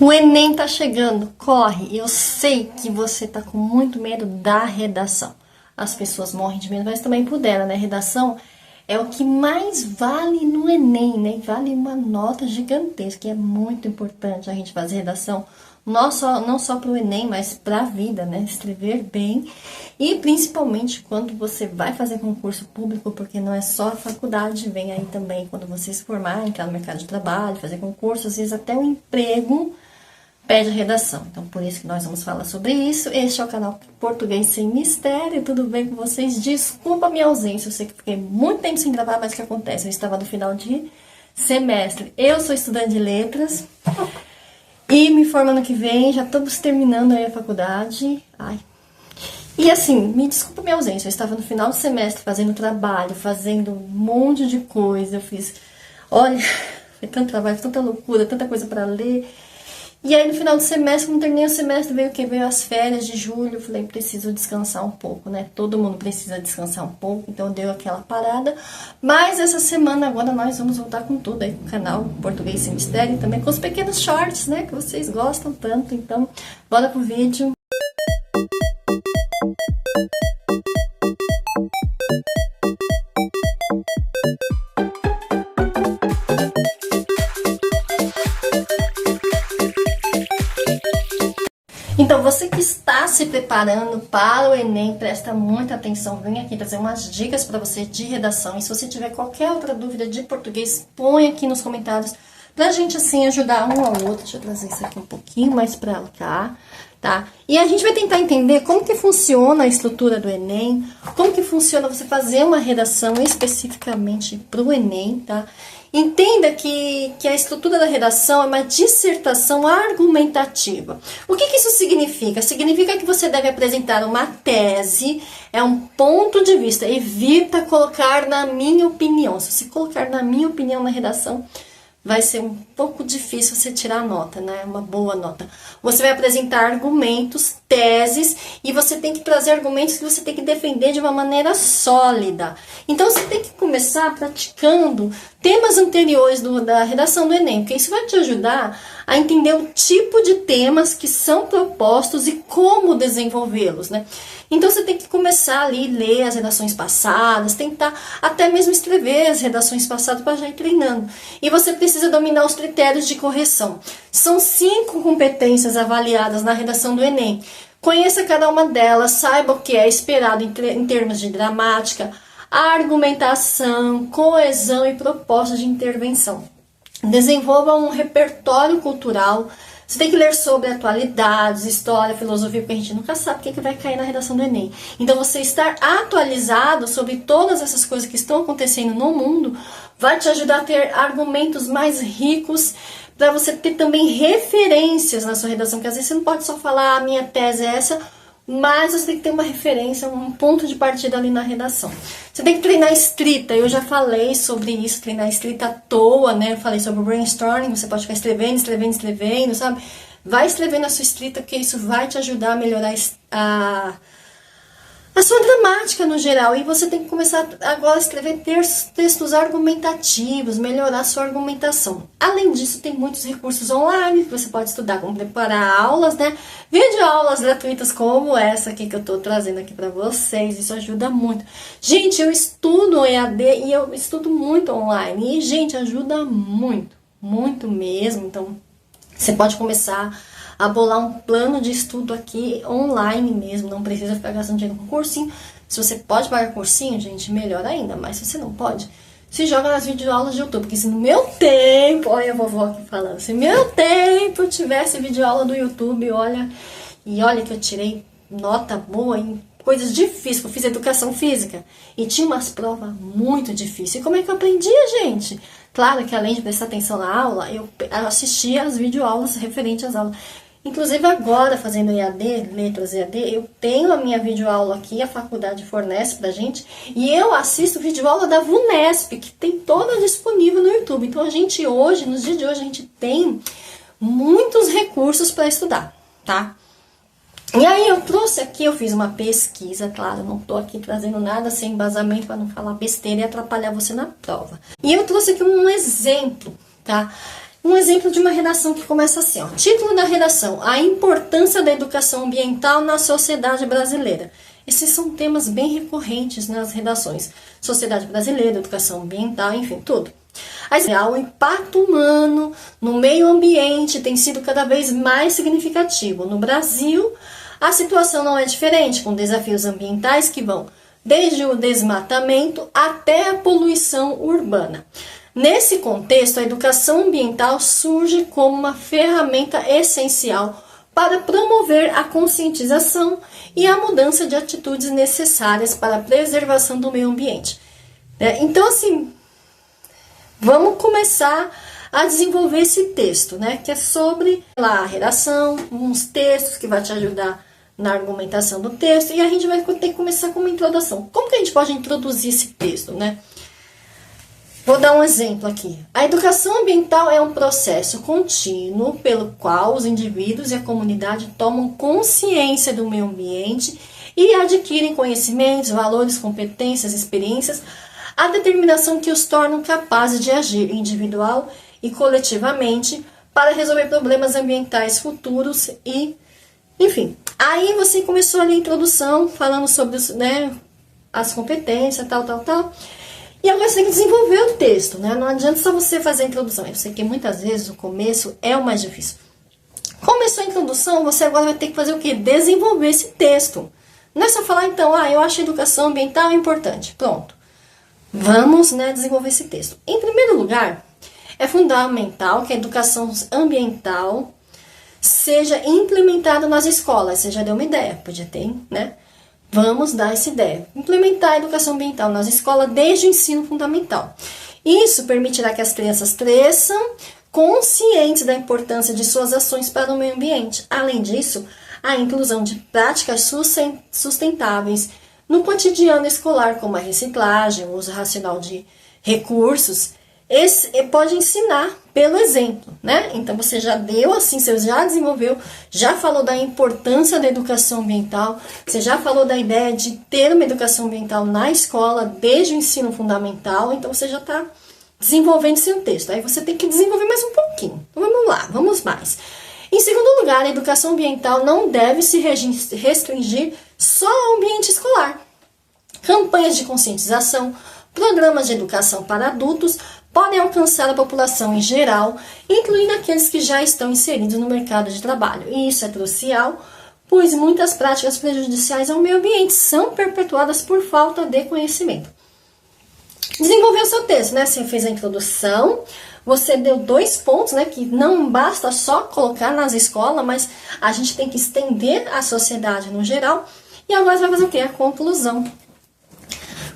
O Enem tá chegando, corre. Eu sei que você tá com muito medo da redação. As pessoas morrem de medo, mas também por dela, né? Redação é o que mais vale no Enem, né? Vale uma nota gigantesca, que é muito importante a gente fazer redação, não só para o Enem, mas para a vida, né? Escrever bem e principalmente quando você vai fazer concurso público, porque não é só a faculdade, vem aí também quando você se formar, entrar no mercado de trabalho, fazer concurso, às vezes até um emprego pede redação. Então, por isso que nós vamos falar sobre isso. Este é o canal Português Sem Mistério. Tudo bem com vocês? Desculpa a minha ausência. Eu sei que fiquei muito tempo sem gravar, mas o que acontece? Eu estava no final de semestre. Eu sou estudante de letras e me formo ano que vem. Já estamos terminando aí a faculdade. Ai. E assim, me desculpa a minha ausência. Eu estava no final do semestre fazendo trabalho, fazendo um monte de coisa. Eu fiz... Olha, foi tanto trabalho, tanta loucura, tanta coisa para ler. E aí no final do semestre, quando terminei o semestre, veio o que? Veio as férias de julho, eu falei, preciso descansar um pouco, né? Todo mundo precisa descansar um pouco, então deu aquela parada. Mas essa semana agora nós vamos voltar com tudo aí com o canal Português Sem Mistério, e também com os pequenos shorts, né? Que vocês gostam tanto, então bora pro vídeo. Então, você que está se preparando para o Enem, presta muita atenção, vem aqui trazer umas dicas para você de redação. E se você tiver qualquer outra dúvida de português, põe aqui nos comentários pra gente, assim, ajudar um ao outro. Deixa eu trazer isso aqui um pouquinho mais pra cá, tá? E a gente vai tentar entender como que funciona a estrutura do Enem, como que funciona você fazer uma redação especificamente pro Enem, tá? Entenda que a estrutura da redação é uma dissertação argumentativa. O que isso significa? Significa que você deve apresentar uma tese, é um ponto de vista. Evita colocar na minha opinião. Se você colocar na minha opinião na redação, vai ser um pouco difícil você tirar a nota, né? Uma boa nota. Você vai apresentar argumentos, teses, e você tem que trazer argumentos que você tem que defender de uma maneira sólida. Então, você tem que começar praticando temas anteriores da redação do Enem, porque isso vai te ajudar a entender o tipo de temas que são propostos e como desenvolvê-los, né? Então, você tem que começar ali, ler as redações passadas, tentar até mesmo escrever as redações passadas para já ir treinando. E você precisa dominar os critérios de correção. São 5 competências avaliadas na redação do Enem. Conheça cada uma delas, saiba o que é esperado em termos de gramática, argumentação, coesão e propostas de intervenção. Desenvolva um repertório cultural. Você tem que ler sobre atualidades, história, filosofia, porque a gente nunca sabe o que vai cair na redação do Enem. Então, você estar atualizado sobre todas essas coisas que estão acontecendo no mundo vai te ajudar a ter argumentos mais ricos, para você ter também referências na sua redação, porque às vezes você não pode só falar, a minha tese é essa, mas você tem que ter uma referência, um ponto de partida ali na redação. Você tem que treinar escrita, eu já falei sobre isso, treinar escrita à toa, né? Eu falei sobre o brainstorming, você pode ficar escrevendo, sabe? Vai escrevendo a sua escrita, porque isso vai te ajudar a melhorar a sua gramática no geral. E você tem que começar agora a escrever textos argumentativos, melhorar a sua argumentação. Além disso, tem muitos recursos online que você pode estudar, como preparar aulas, né? Videoaulas gratuitas como essa aqui que eu tô trazendo aqui para vocês. Isso ajuda muito. Gente, eu estudo EAD e eu estudo muito online. E, gente, ajuda muito, muito mesmo. Então, você pode começar a bolar um plano de estudo aqui online mesmo, não precisa ficar gastando dinheiro com cursinho. Se você pode pagar cursinho, gente, melhor ainda, mas se você não pode, se joga nas videoaulas de YouTube, porque se no meu tempo, olha a vovó aqui falando, se no meu tempo tivesse videoaula do YouTube, olha, e olha que eu tirei nota boa em coisas difíceis, eu fiz educação física, e tinha umas provas muito difíceis. E como é que eu aprendia, gente? Claro que além de prestar atenção na aula, eu assistia as videoaulas referentes às aulas. Inclusive agora, fazendo EAD, letras EAD, eu tenho a minha videoaula aqui, a faculdade fornece pra gente, e eu assisto videoaula da VUNESP, que tem toda disponível no YouTube. Então a gente hoje, nos dias de hoje, a gente tem muitos recursos para estudar, tá? E aí eu trouxe aqui, eu fiz uma pesquisa, claro, não tô aqui trazendo nada sem embasamento para não falar besteira e atrapalhar você na prova. E eu trouxe aqui um exemplo, tá? Um exemplo de uma redação que começa assim, ó. Título da redação: A importância da educação ambiental na sociedade brasileira. Esses são temas bem recorrentes nas redações. Sociedade brasileira, educação ambiental, enfim, tudo. Aí, o impacto humano no meio ambiente tem sido cada vez mais significativo. No Brasil, a situação não é diferente, com desafios ambientais que vão desde o desmatamento até a poluição urbana. Nesse contexto, a educação ambiental surge como uma ferramenta essencial para promover a conscientização e a mudança de atitudes necessárias para a preservação do meio ambiente. Então, assim, vamos começar a desenvolver esse texto, né? Que é sobre a redação, uns textos que vai te ajudar na argumentação do texto, e a gente vai ter que começar com uma introdução. Como que a gente pode introduzir esse texto, né? Vou dar um exemplo aqui. A educação ambiental é um processo contínuo pelo qual os indivíduos e a comunidade tomam consciência do meio ambiente e adquirem conhecimentos, valores, competências, experiências, a determinação que os tornam capazes de agir individual e coletivamente para resolver problemas ambientais futuros e, enfim. Aí você começou ali a introdução, falando sobre as competências, tal. E agora você tem que desenvolver o texto, né? Não adianta só você fazer a introdução. Eu sei que muitas vezes o começo é o mais difícil. Começou a introdução, você agora vai ter que fazer o quê? Desenvolver esse texto. Não é só falar, então, eu acho a educação ambiental importante. Pronto. Vamos, desenvolver esse texto. Em primeiro lugar, é fundamental que a educação ambiental seja implementada nas escolas. Você já deu uma ideia, podia ter, né? Vamos dar essa ideia. Implementar a educação ambiental nas escolas desde o ensino fundamental. Isso permitirá que as crianças cresçam conscientes da importância de suas ações para o meio ambiente. Além disso, a inclusão de práticas sustentáveis no cotidiano escolar, como a reciclagem, o uso racional de recursos, pode ensinar pelo exemplo, né? Então você já deu assim, você já desenvolveu, já falou da importância da educação ambiental, você já falou da ideia de ter uma educação ambiental na escola desde o ensino fundamental, então você já está desenvolvendo seu texto. Aí você tem que desenvolver mais um pouquinho. Então vamos lá, vamos mais. Em segundo lugar, a educação ambiental não deve se restringir só ao ambiente escolar. Campanhas de conscientização, programas de educação para adultos podem alcançar a população em geral, incluindo aqueles que já estão inseridos no mercado de trabalho. E isso é crucial, pois muitas práticas prejudiciais ao meio ambiente são perpetuadas por falta de conhecimento. Desenvolveu seu texto, né? Você fez a introdução, você deu 2 pontos, né? Que não basta só colocar nas escolas, mas a gente tem que estender à sociedade no geral. E agora você vai fazer o quê? A conclusão.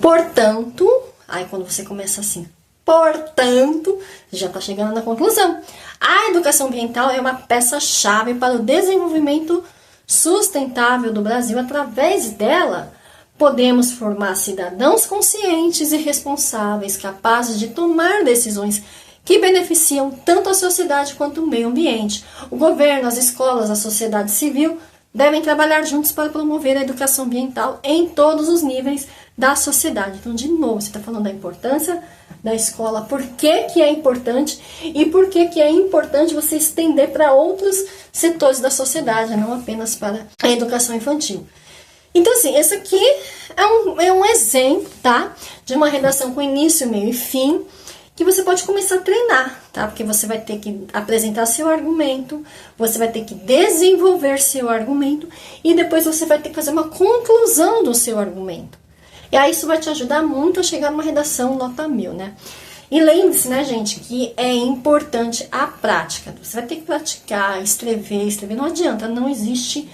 Portanto, aí quando você começa assim, portanto, já está chegando na conclusão. A educação ambiental é uma peça-chave para o desenvolvimento sustentável do Brasil. Através dela, podemos formar cidadãos conscientes e responsáveis, capazes de tomar decisões que beneficiam tanto a sociedade quanto o meio ambiente. O governo, as escolas, a sociedade civil devem trabalhar juntos para promover a educação ambiental em todos os níveis da sociedade. Então, de novo, você está falando da importância da escola, por que que é importante e por que que é importante você estender para outros setores da sociedade, não apenas para a educação infantil. Então, assim, esse aqui é um exemplo, tá? De uma redação com início, meio e fim, que você pode começar a treinar, tá? Porque você vai ter que apresentar seu argumento, você vai ter que desenvolver seu argumento e depois você vai ter que fazer uma conclusão do seu argumento. E aí isso vai te ajudar muito a chegar numa redação nota 1000, né? E lembre-se, né, gente, que é importante a prática. Você vai ter que praticar, escrever, não adianta, não existe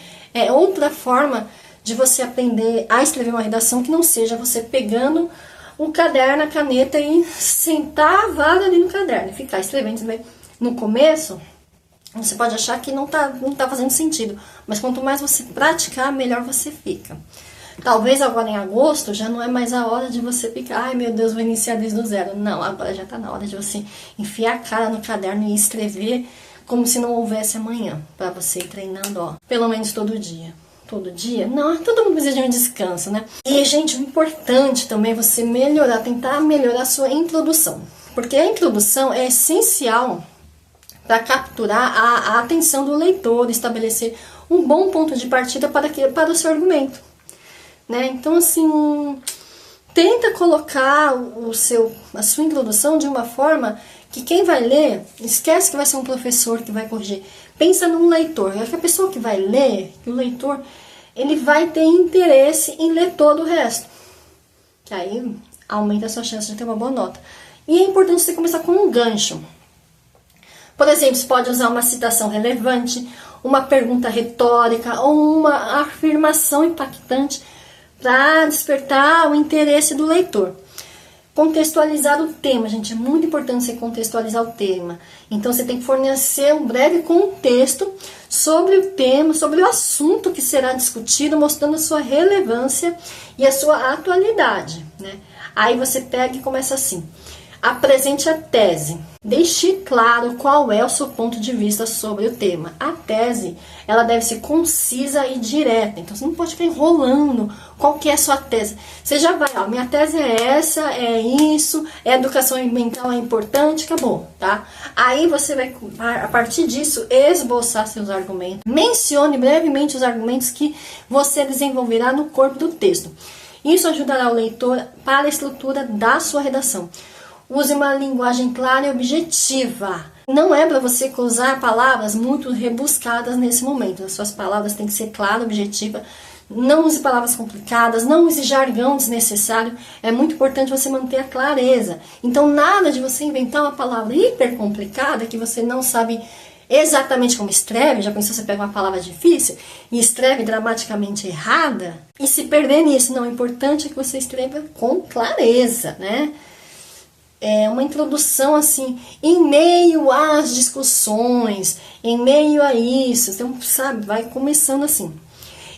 outra forma de você aprender a escrever uma redação que não seja você pegando o caderno, a caneta e sentar a vara ali no caderno e ficar escrevendo. No começo, você pode achar que não tá fazendo sentido, mas quanto mais você praticar, melhor você fica. Talvez agora em agosto já não é mais a hora de você ficar, ai meu Deus, vou iniciar desde o zero. Não, agora já está na hora de você enfiar a cara no caderno e escrever como se não houvesse amanhã, para você ir treinando, ó, pelo menos todo dia. Todo dia? Não, todo mundo precisa de um descanso, né? E, gente, o importante também é você tentar melhorar a sua introdução. Porque a introdução é essencial para capturar a atenção do leitor, estabelecer um bom ponto de partida para o seu argumento, né? Então, assim, tenta colocar a sua introdução de uma forma que quem vai ler, esquece que vai ser um professor que vai corrigir. Pensa num leitor. É que a pessoa que vai ler, o leitor, ele vai ter interesse em ler todo o resto. Que aí aumenta a sua chance de ter uma boa nota. E é importante você começar com um gancho. Por exemplo, você pode usar uma citação relevante, uma pergunta retórica ou uma afirmação impactante para despertar o interesse do leitor. Contextualizar o tema, gente, é muito importante você contextualizar o tema. Então você tem que fornecer um breve contexto sobre o tema, sobre o assunto que será discutido, mostrando a sua relevância e a sua atualidade, né? Aí você pega e começa assim: apresente a tese. Deixe claro qual é o seu ponto de vista sobre o tema. A tese, ela deve ser concisa e direta. Então, você não pode ficar enrolando. Qual que é a sua tese? Você já vai, ó, minha tese é essa, é isso, educação ambiental é importante, acabou, tá? Aí você vai, a partir disso, esboçar seus argumentos. Mencione brevemente os argumentos que você desenvolverá no corpo do texto. Isso ajudará o leitor para a estrutura da sua redação. Use uma linguagem clara e objetiva. Não é para você usar palavras muito rebuscadas nesse momento. As suas palavras têm que ser claras, objetivas. Não use palavras complicadas, não use jargão desnecessário. É muito importante você manter a clareza. Então, nada de você inventar uma palavra hiper complicada que você não sabe exatamente como escreve. Já pensou, você pega uma palavra difícil e escreve dramaticamente errada e se perder nisso? Não, o importante é que você escreva com clareza, né? É uma introdução assim, em meio às discussões, em meio a isso, então, sabe, vai começando assim.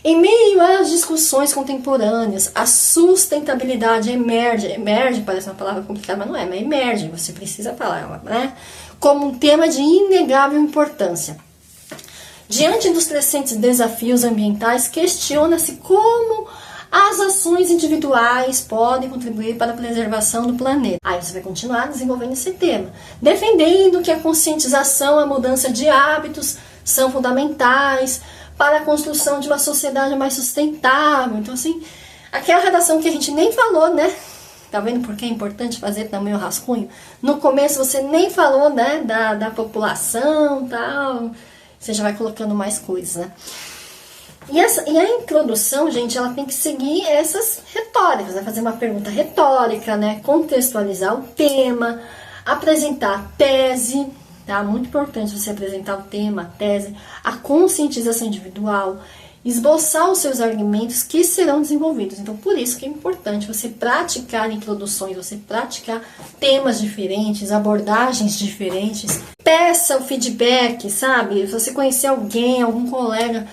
Em meio às discussões contemporâneas, a sustentabilidade emerge parece uma palavra complicada, mas não é, mas emerge, você precisa falar, né? Como um tema de inegável importância. Diante dos crescentes desafios ambientais, questiona-se como as ações individuais podem contribuir para a preservação do planeta. Aí você vai continuar desenvolvendo esse tema, defendendo que a conscientização e a mudança de hábitos são fundamentais para a construção de uma sociedade mais sustentável. Então, assim, aquela redação que a gente nem falou, né? Tá vendo por que é importante fazer também o rascunho? No começo você nem falou, né, da população e tal. Você já vai colocando mais coisas, né? E a introdução, gente, ela tem que seguir essas retóricas, né? Fazer uma pergunta retórica, né? Contextualizar o tema, apresentar a tese, tá? Muito importante você apresentar o tema, a tese, a conscientização individual, esboçar os seus argumentos que serão desenvolvidos. Então, por isso que é importante você praticar introduções, você praticar temas diferentes, abordagens diferentes. Peça o feedback, sabe? Se você conhecer alguém, algum colega,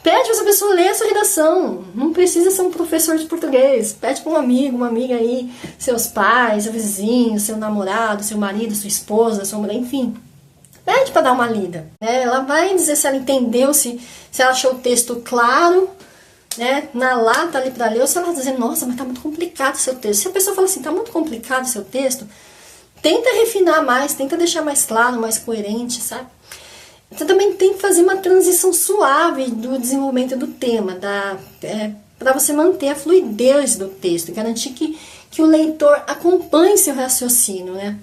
pede para essa pessoa ler a sua redação. Não precisa ser um professor de português. Pede para um amigo, uma amiga aí, seus pais, seu vizinho, seu namorado, seu marido, sua esposa, sua mulher, enfim. Pede para dar uma lida, né? Ela vai dizer se ela entendeu, se ela achou o texto claro, né? Na lata ali para ler, ou se ela vai dizer, nossa, mas tá muito complicado o seu texto. Se a pessoa fala assim, tá muito complicado o seu texto, tenta refinar mais, tenta deixar mais claro, mais coerente, sabe? Você também tem que fazer uma transição suave do desenvolvimento do tema, para você manter a fluidez do texto, garantir que o leitor acompanhe seu raciocínio, né?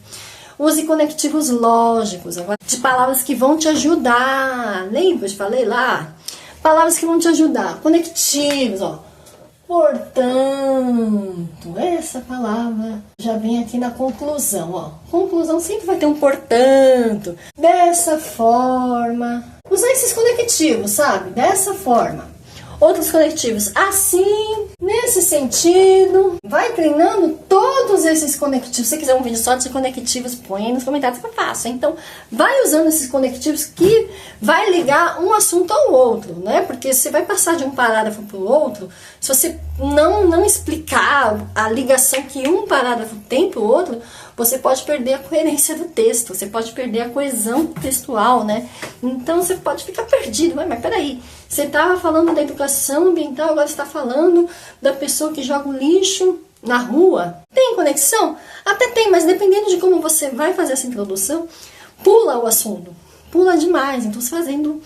Use conectivos lógicos, agora, de palavras que vão te ajudar. Lembra? Eu falei lá? Palavras que vão te ajudar. Conectivos, ó. Portanto, essa palavra já vem aqui na conclusão, ó. Conclusão sempre vai ter um portanto. Dessa forma. Usar esses conectivos, sabe? Dessa forma. Outros conectivos, assim, nesse sentido. Vai treinando todos esses conectivos. Se você quiser um vídeo só de conectivos, põe aí nos comentários que eu faço. Então, vai usando esses conectivos que vai ligar um assunto ao outro, né? Porque você vai passar de um parágrafo para o outro. Se você não explicar a ligação que um parágrafo tem para o outro, você pode perder a coerência do texto, você pode perder a coesão textual, né? Então você pode ficar perdido. Mas peraí, você estava falando da educação ambiental, agora você está falando da pessoa que joga o lixo na rua. Tem conexão? Até tem, mas dependendo de como você vai fazer essa introdução, pula o assunto. pula demais. Então, você fazendo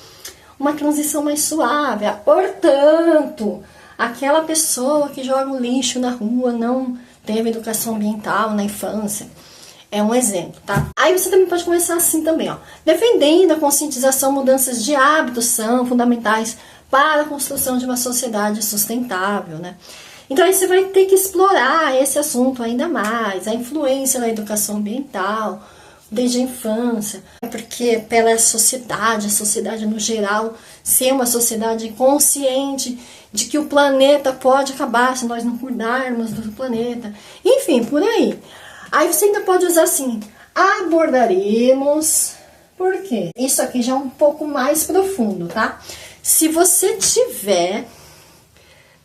uma transição mais suave. Portanto, aquela pessoa que joga o lixo na rua não teve educação ambiental na infância. É um exemplo, tá? Aí você também pode começar assim também, ó. Defendendo a conscientização, mudanças de hábitos são fundamentais para a construção de uma sociedade sustentável, né? Então aí você vai ter que explorar esse assunto ainda mais, a influência da educação ambiental, desde a infância, porque pela sociedade, a sociedade no geral, ser uma sociedade consciente de que o planeta pode acabar se nós não cuidarmos do planeta, enfim, por aí. Aí você ainda pode usar assim, abordaremos, por quê? Isso aqui já é um pouco mais profundo, tá? Se você tiver,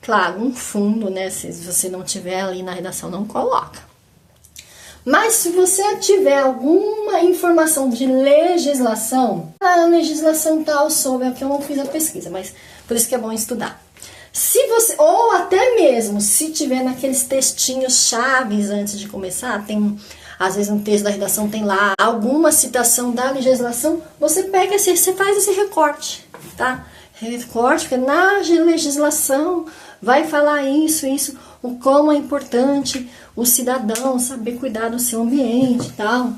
claro, um fundo, né? Se você não tiver ali na redação, não coloca. Mas se você tiver alguma informação de legislação, a legislação tal sobre, aqui eu não fiz a pesquisa, mas por isso que é bom estudar. Se você, ou até mesmo se tiver naqueles textinhos chaves antes de começar, tem às vezes no texto da redação tem lá alguma citação da legislação, você pega esse, você faz esse recorte, tá? Recorte, porque na legislação vai falar isso, o como é importante o cidadão saber cuidar do seu ambiente e tal.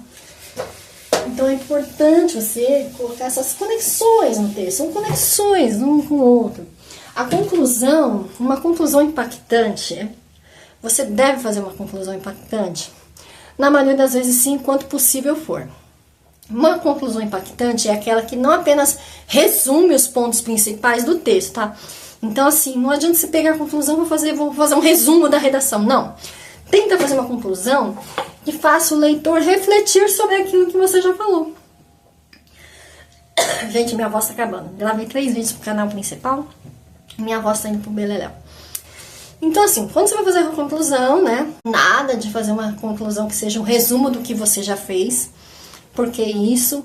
Então é importante você colocar essas conexões no texto, são conexões um com o outro. A conclusão, uma conclusão impactante, você deve fazer uma conclusão impactante? Na maioria das vezes sim, quanto possível for. Uma conclusão impactante é aquela que não apenas resume os pontos principais do texto, tá? Então assim, não adianta você pegar a conclusão, vou fazer um resumo da redação, não. Tenta fazer uma conclusão que faça o leitor refletir sobre aquilo que você já falou. Gente, minha voz tá acabando. Gravei 3 vídeos pro canal principal. Minha voz tá indo pro beleléu. Então assim, quando você vai fazer a conclusão, né? Nada de fazer uma conclusão que seja um resumo do que você já fez. Porque isso,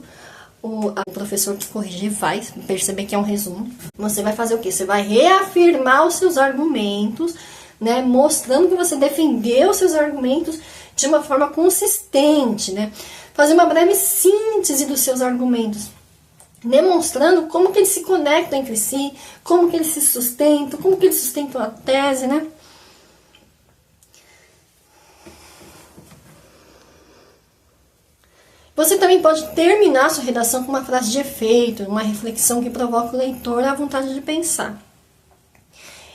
o professor que corrigir vai perceber que é um resumo. Você vai fazer o quê? Você vai reafirmar os seus argumentos, né? Mostrando que você defendeu os seus argumentos de uma forma consistente, né? Fazer uma breve síntese dos seus argumentos, demonstrando como que eles se conectam entre si, como que eles se sustentam, como que eles sustentam a tese, né? Você também pode terminar sua redação com uma frase de efeito, uma reflexão que provoca o leitor à vontade de pensar.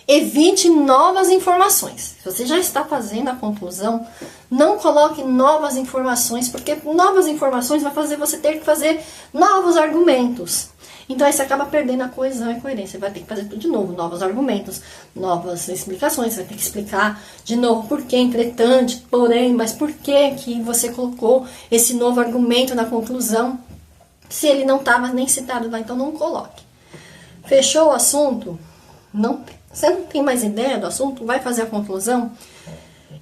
Evite novas informações. Se você já está fazendo a conclusão, não coloque novas informações, porque novas informações vai fazer você ter que fazer novos argumentos. Então aí você acaba perdendo a coesão e a coerência. Você vai ter que fazer tudo de novo, novos argumentos, novas explicações. Você vai ter que explicar de novo por que, entretanto, porém, mas por que você colocou esse novo argumento na conclusão, se ele não estava nem citado lá, então não coloque. Fechou o assunto? Você não tem mais ideia do assunto? Vai fazer a conclusão?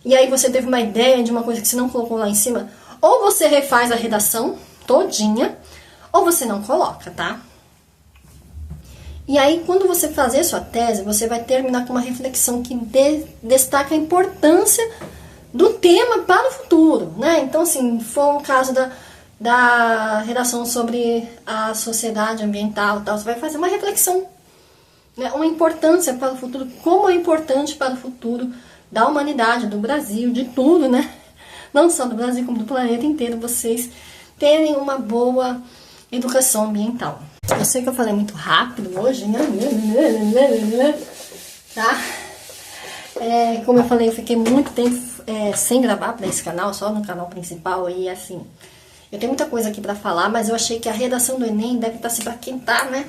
E aí você teve uma ideia de uma coisa que você não colocou lá em cima? Ou você refaz a redação todinha, ou você não coloca, tá? E aí, quando você fazer a sua tese, você vai terminar com uma reflexão que destaca a importância do tema para o futuro, né? Então, assim, for o caso da redação sobre a sociedade ambiental e tal, você vai fazer uma reflexão, né? Uma importância para o futuro, como é importante para o futuro da humanidade, do Brasil, de tudo, né? Não só do Brasil, como do planeta inteiro, vocês terem uma boa educação ambiental. Eu sei que eu falei muito rápido hoje, né? Tá? Como eu falei, eu fiquei muito tempo sem gravar para esse canal, só no canal principal. E assim, eu tenho muita coisa aqui para falar, mas eu achei que a redação do Enem deve estar, se para quem tá, né?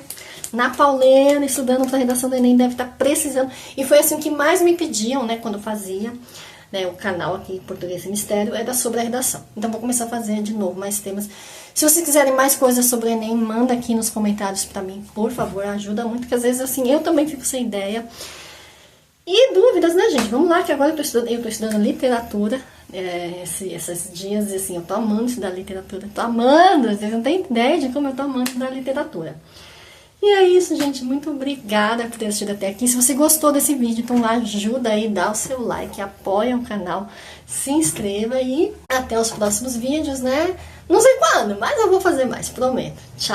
Na pauleira, estudando para a redação do Enem, deve estar precisando. E foi assim o que mais me pediam, né? Quando eu fazia, né, o canal aqui, Português e Mistério, era sobre a redação. Então vou começar a fazer de novo mais temas. Se vocês quiserem mais coisas sobre o Enem, manda aqui nos comentários pra mim, por favor, ajuda muito, porque às vezes assim, eu também fico sem ideia. E dúvidas, né, gente? Vamos lá, que agora eu tô estudando literatura, esses dias, assim, eu tô amando estudar literatura, tô amando, vocês não têm ideia de como eu tô amando estudar literatura. E é isso, gente, muito obrigada por ter assistido até aqui. Se você gostou desse vídeo, então ajuda aí, dá o seu like, apoia o canal, se inscreva e até os próximos vídeos, né? Não sei quando, mas eu vou fazer mais, prometo. Tchau!